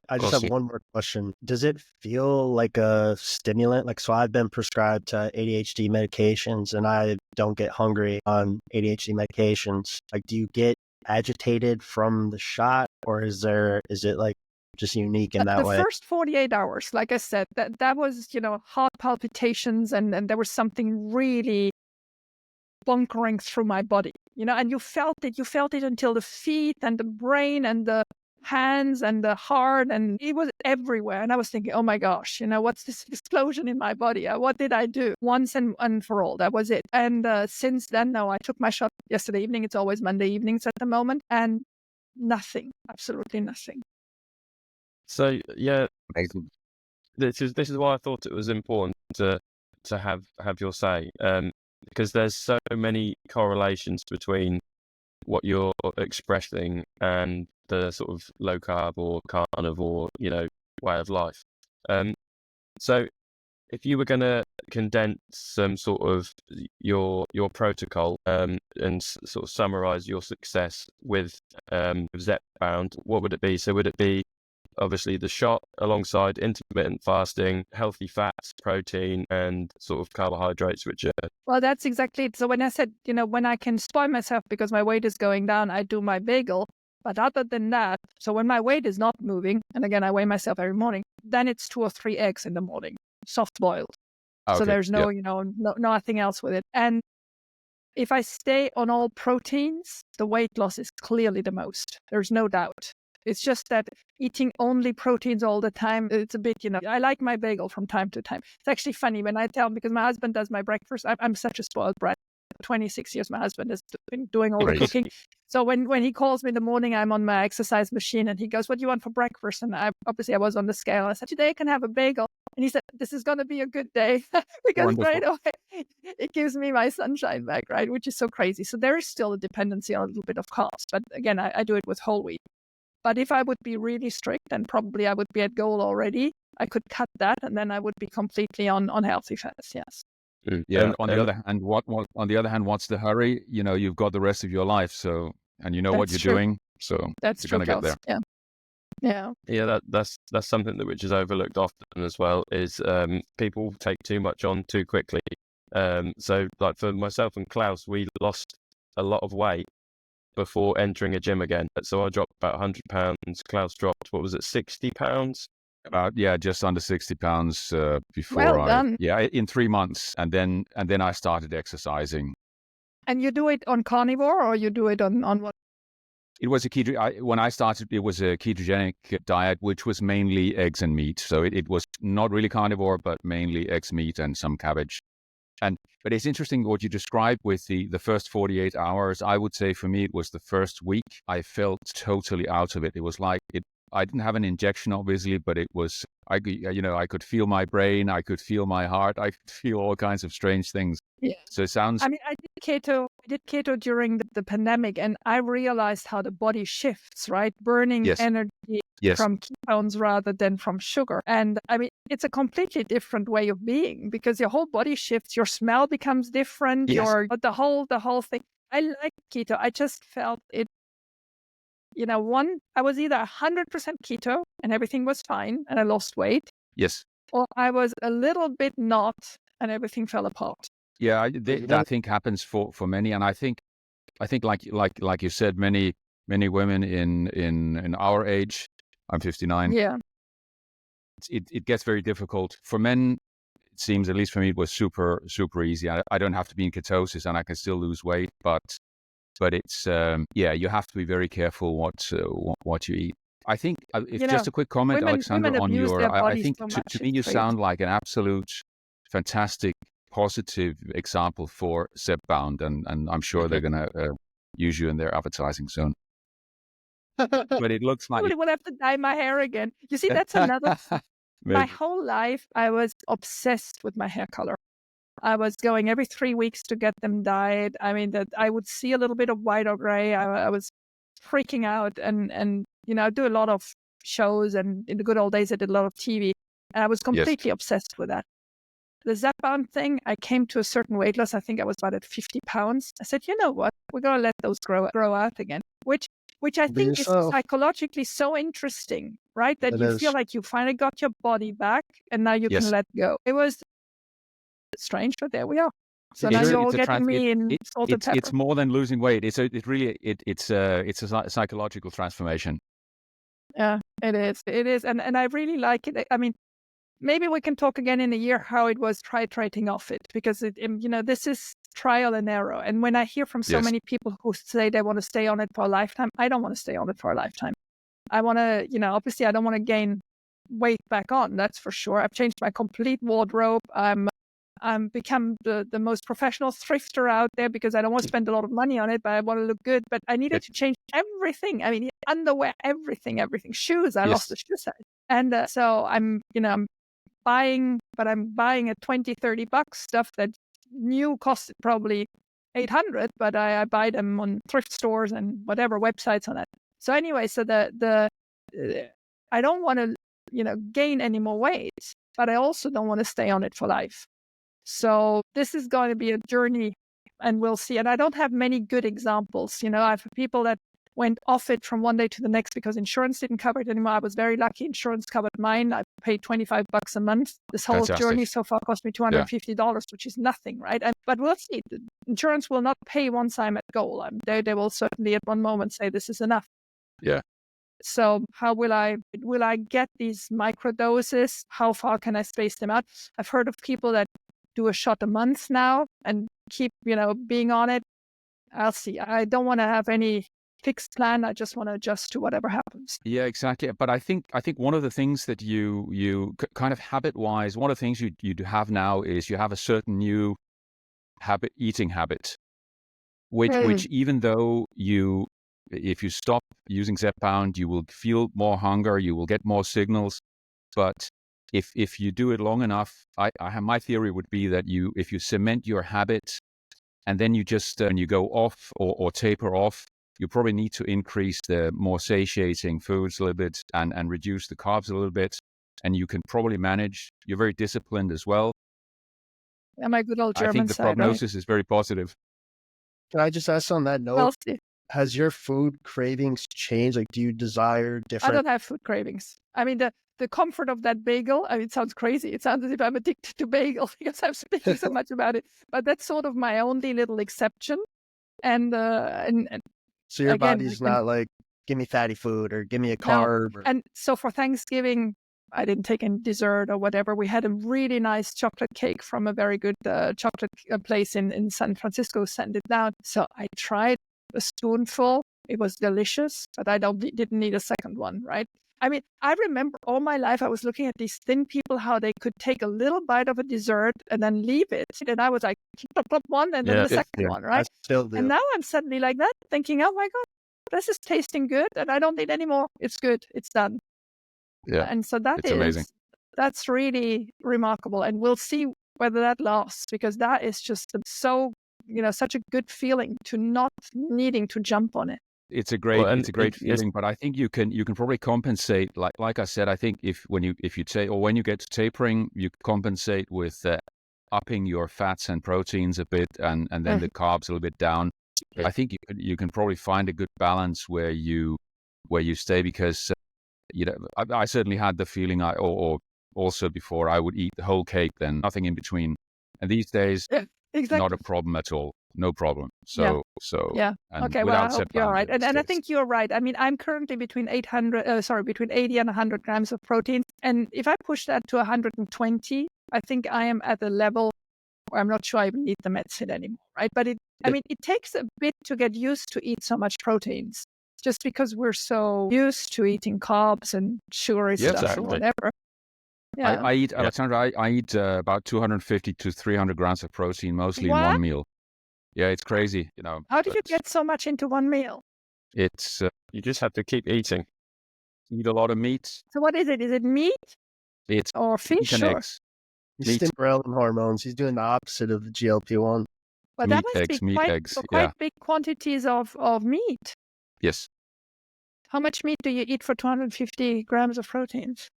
I just have one more question. Does it feel like a stimulant? Like, so I've been prescribed to ADHD medications and I don't get hungry on ADHD medications. Like, do you get agitated from the shot, or is it like just unique in that way? The first 48 hours, like I said, that was, heart palpitations and there was something really bunkering through my body, and you felt it until the feet and the brain and the hands and the heart, and it was everywhere. And I was thinking, oh my gosh, what's this explosion in my body? What did I do? Once and for all, that was it. And since then, no, I took my shot yesterday evening. It's always Monday evenings at the moment, and nothing, absolutely nothing. So yeah, this is why I thought it was important to have your say, because there's so many correlations between what you're expressing and the sort of low carb or carnivore, way of life. So if you were going to condense some sort of your protocol and sort of summarize your success with ZepPound, what would it be? So would it be obviously the shot alongside intermittent fasting, healthy fats, protein, and sort of carbohydrates, which are... Well, that's exactly it. So when I said, when I can spoil myself because my weight is going down, I do my bagel. But other than that, so when my weight is not moving, and again, I weigh myself every morning, then it's 2 or 3 eggs in the morning, soft boiled. Okay. So there's no, nothing else with it. And if I stay on all proteins, the weight loss is clearly the most. There's no doubt. It's just that eating only proteins all the time, it's a bit, I like my bagel from time to time. It's actually funny when I tell him, because my husband does my breakfast. I'm such a spoiled brat. 26 years my husband has been doing all the cooking. So when he calls me in the morning, I'm on my exercise machine and he goes, what do you want for breakfast? And I was on the scale. I said, today I can have a bagel. And he said, this is going to be a good day because Wonderful. Right away it gives me my sunshine back, right? Which is so crazy. So there is still a dependency on a little bit of carbs. But again, I do it with whole wheat. But if I would be really strict, then probably I would be at goal already. I could cut that and then I would be completely on healthy fats, yes. Yeah. And on the other hand, what's the hurry? You've got the rest of your life, so, and what you're doing, so that's you're going to get there. Yeah. That's something which is overlooked often as well. Is people take too much on too quickly. So like for myself and Klaus, we lost a lot of weight before entering a gym again. So I dropped about 100 pounds. Klaus dropped, 60 pounds? About just under 60 pounds before well done. In 3 months, and then I started exercising. And you do it on carnivore, or you do it on what? It was when I started, it was a ketogenic diet, which was mainly eggs and meat. So it was not really carnivore, but mainly eggs, meat, and some cabbage. But it's interesting what you described with the first 48 hours. I would say for me, it was the first week. I felt totally out of it. It was like I didn't have an injection, obviously, but it was, I could feel my brain, I could feel my heart, I could feel all kinds of strange things. Yeah. So it sounds... I mean, I did keto during the pandemic, and I realized how the body shifts, right? Burning energy from ketones rather than from sugar. And I mean, it's a completely different way of being because your whole body shifts, your smell becomes different, the whole thing. I like keto. I just felt it. I was either 100% keto and everything was fine and I lost weight. Yes. Or I was a little bit not and everything fell apart. Yeah, that I think happens for many. And I think I think like you said, many women in our age, I'm 59. Yeah. It gets very difficult for men. It seems, at least for me, it was super easy. I don't have to be in ketosis and I can still lose weight, but it's you have to be very careful what you eat. I think if just a quick comment, Alexandra, women on abuse your, their I bodies think so to much, me you it's crazy. sound like an absolute fantastic, positive example for ZepPound, and I'm sure they're going to use you in their advertising soon. But it looks like I would have to dye my hair again. You see, that's another. My whole life, I was obsessed with my hair color. I was going every 3 weeks to get them dyed. I mean, that I would see a little bit of white or gray. I was freaking out, and I do a lot of shows, and in the good old days, I did a lot of TV, and I was completely obsessed with that. The ZepPound thing, I came to a certain weight loss. I think I was about at 50 pounds. I said, you know what? We're going to let those grow out again, which I think is psychologically so interesting, right? That you feel like you finally got your body back and now you can let go. It was strange, but there we are. So now you're all getting me in salt and pepper. It's more than losing weight. It's a psychological transformation. Yeah, it is. It is. And I really like it. I mean, maybe we can talk again in a year how it was titrating off it, because this is trial and error. And when I hear from so many people who say they want to stay on it for a lifetime, I don't want to stay on it for a lifetime. I want to, obviously I don't want to gain weight back on. That's for sure. I've changed my complete wardrobe. I'm become the most professional thrifter out there, because I don't want to spend a lot of money on it, but I want to look good. But I needed to change everything. I mean, underwear, everything. Shoes. I lost the shoe size. And so I'm buying at $20-$30 stuff that new costed probably $800, but I buy them on thrift stores and whatever websites on it. So anyway, so I don't want to gain any more weight, but I also don't want to stay on it for life. So this is going to be a journey, and we'll see. And I don't have many good examples. I have people that went off it from one day to the next because insurance didn't cover it anymore. I was very lucky. Insurance covered mine. I paid $25 a month. This whole journey so far cost me $250, which is nothing, right? But we'll see. The insurance will not pay once I'm at goal. They will certainly at one moment say this is enough. Yeah. So how will I get these microdoses? How far can I space them out? I've heard of people that do a shot a month now and keep, being on it. I'll see. I don't want to have any fixed plan. I just want to adjust to whatever happens. Yeah, exactly. But I think one of the things that you kind of habit-wise, one of the things you have now is you have a certain new eating habit, which even though if you stop using ZepPound, you will feel more hunger, you will get more signals. But if you do it long enough, my theory would be that if you cement your habit and then you just when you go off or taper off, you probably need to increase the more satiating foods a little bit and reduce the carbs a little bit. And you can probably manage. You're very disciplined as well. Yeah, my good old German I think the prognosis is very positive. Can I just ask on that note? Has your food cravings changed? Like, do you desire different? I don't have food cravings. I mean, the comfort of that bagel, I mean, it sounds crazy. It sounds as if I'm addicted to bagels because I'm speaking so much about it. But that's sort of my only little exception. And so your body's not like, give me fatty food or give me a carb. No. And so for Thanksgiving, I didn't take any dessert or whatever. We had a really nice chocolate cake from a very good chocolate place in San Francisco, sent it down. So I tried a spoonful. It was delicious, but I didn't need a second one, right? I mean, I remember all my life I was looking at these thin people, how they could take a little bite of a dessert and then leave it. And I was like, one and then the second one, right? I still do. And now I'm suddenly like that, thinking, oh my God, this is tasting good and I don't need any more. It's good. It's done. Yeah. And so it's amazing. That's really remarkable. And we'll see whether that lasts, because that is just so, such a good feeling to not needing to jump on it. It's a great feeling, but I think you can probably compensate. Like I said, I think when you get to tapering, you compensate with upping your fats and proteins a bit, and then the carbs a little bit down. I think you can probably find a good balance where you stay, because I certainly had the feeling or also before I would eat the whole cake, then nothing in between, and these days exactly. not a problem at all. no problem. Yeah. Yeah. And Okay. Well, I hope you're ZepPound, right. And I think you're right. I mean, I'm currently between 80 and 100 grams of protein. And if I push that to 120, I think I am at a level where I'm not sure I even need the medicine anymore, right? But it takes a bit to get used to eat so much proteins, just because we're so used to eating carbs and sugary stuff or whatever. Yeah. I eat, Alexandra, I eat about 250 to 300 grams of protein, mostly in one meal. Yeah, it's crazy, you know. How do you get so much into one meal? It's you just have to keep eating. Eat a lot of meat. So what is it? Is it meat? It's or fish and or eggs. He's stimulating hormones. He's doing the opposite of the GLP-1. But that must be quite big quantities of meat. Yes. How much meat do you eat for 250 grams of proteins?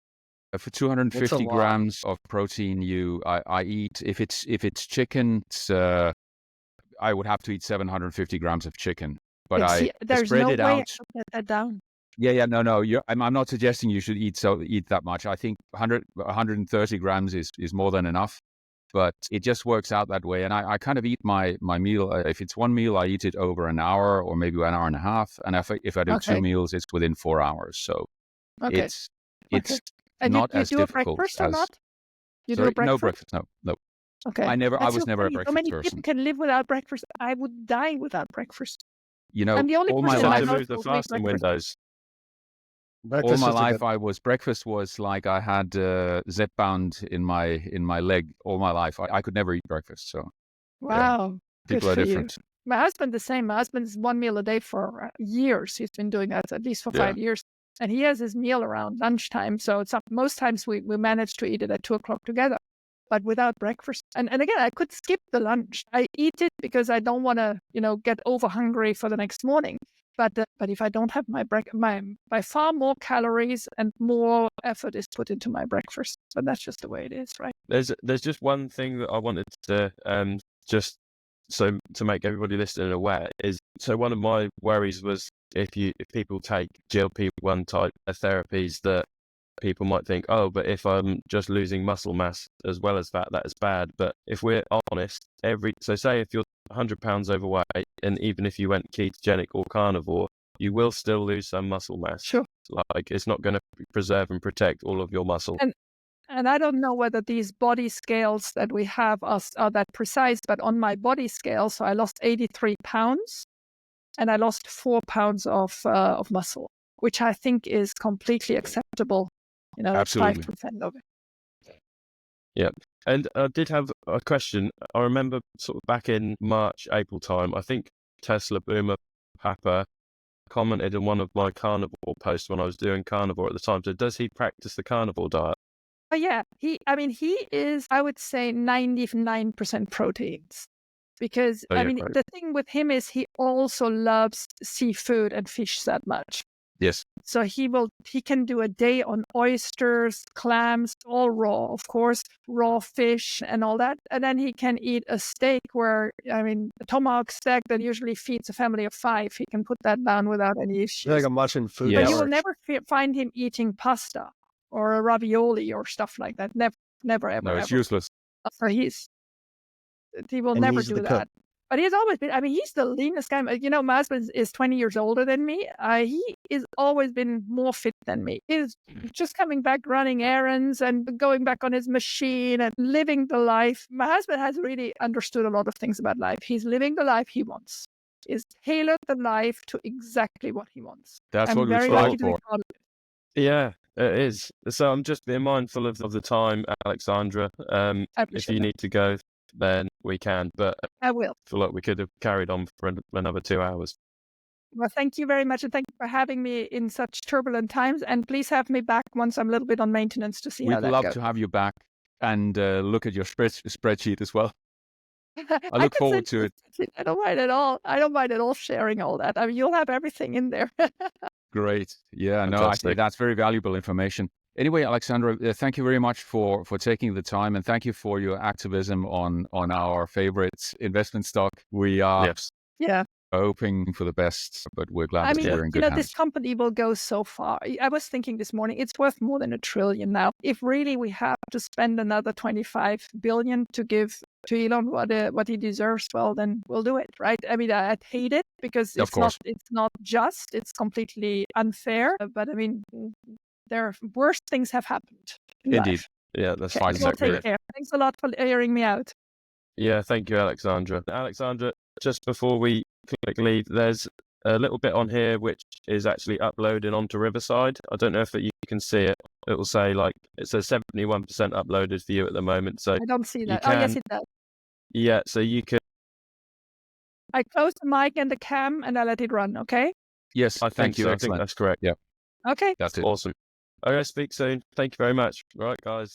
For 250 grams of protein, I eat, if it's chicken, I would have to eat 750 grams of chicken. But I spread it out. I could get that down. Yeah, no. I'm not suggesting you should eat that much. I think 130 grams is more than enough. But it just works out that way. And I kind of eat my meal. If it's one meal, I eat it over an hour or maybe an hour and a half. And if I do two meals, it's within 4 hours. So it's and not you as do difficult a breakfast as... or not? You Sorry, do a breakfast? No breakfast, no. Okay. I was never a breakfast so many person. people can live without breakfast. I would die without breakfast. You know, I'm the only all my person life, I know the fasting windows. All my life, breakfast was like I had ZepPound in my leg all my life. I could never eat breakfast. So wow, people are different. My husband the same. My husband's one meal a day for years. He's been doing that at least for 5 years, and he has his meal around lunchtime. So it's most times we manage to eat it at 2:00 together, but without breakfast. And again, I could skip the lunch. I eat it because I don't want to get over hungry for the next morning. But if I don't have my by far more calories and more effort is put into my breakfast. But that's just the way it is, right? There's just one thing that I wanted to just so to make everybody listening aware is, so one of my worries was if people take GLP-1 type therapies, that people might think, oh, but if I'm just losing muscle mass as well as fat, that is bad. But if we're honest, so say if you're 100 pounds overweight, and even if you went ketogenic or carnivore, you will still lose some muscle mass. Sure. Like, it's not going to preserve and protect all of your muscle. And I don't know whether these body scales that we have are that precise, but on my body scale, so I lost 83 pounds and I lost 4 pounds of muscle, which I think is completely acceptable. Absolutely. 5% of it. Yeah. And I did have a question. I remember sort of back in March, April time, I think Tesla Boomer Papa commented on one of my carnivore posts when I was doing carnivore at the time. So does he practice the carnivore diet? Oh, yeah. He is, I would say, 99% proteins. Because, the thing with him is he also loves seafood and fish that much. Yes. So he can do a day on oysters, clams, all raw, of course, raw fish and all that. And then he can eat a steak a tomahawk steak that usually feeds a family of 5. He can put that down without any issues. Like a mushroom food. But you will never find him eating pasta or a ravioli or stuff like that. Never, ever. No, it's useless. So he will never do that. But he's always been, he's the leanest guy. My husband is 20 years older than me. He has always been more fit than me. He's just coming back running errands and going back on his machine and living the life. My husband has really understood a lot of things about life. He's living the life he wants. He's tailored the life to exactly what he wants. That's what we strive for. Yeah, it is. So I'm just being mindful of the time, Alexandra. If you need to go, then we can, but I will. I feel like we could have carried on for another 2 hours. Well, thank you very much, and thank you for having me in such turbulent times, and please have me back once I'm a little bit on maintenance to see how that goes. We'd love to have you back and look at your spreadsheet as well. I look forward to it. I don't mind at all. I don't mind at all sharing all that. You'll have everything in there. Great. Yeah, fantastic. No, I think that's very valuable information. Anyway, Alexandra, thank you very much for taking the time, and thank you for your activism on our favorite investment stock. We are hoping for the best, but we're glad that we're in good hands. This company will go so far. I was thinking this morning, it's worth more than $1 trillion now. If really we have to spend another 25 billion to give to Elon what he deserves, well, then we'll do it, right? I mean, I hate it because it's not just, it's completely unfair. But I mean, there are worse things have happened. Indeed. Life. Yeah, that's fine. We'll take care. Thanks a lot for hearing me out. Yeah, thank you, Alexandra. Alexandra, just before we click leave, there's a little bit on here which is actually uploaded onto Riverside. I don't know if you can see it. It will say it says 71% uploaded for you at the moment. So I don't see that. Oh, yes, it does. Yeah, so you can. I close the mic and the cam and I let it run, okay? Yes, thank you. So. I think that's correct. Yeah. Okay. That's it. Awesome. Okay, speak soon. Thank you very much. Right, guys.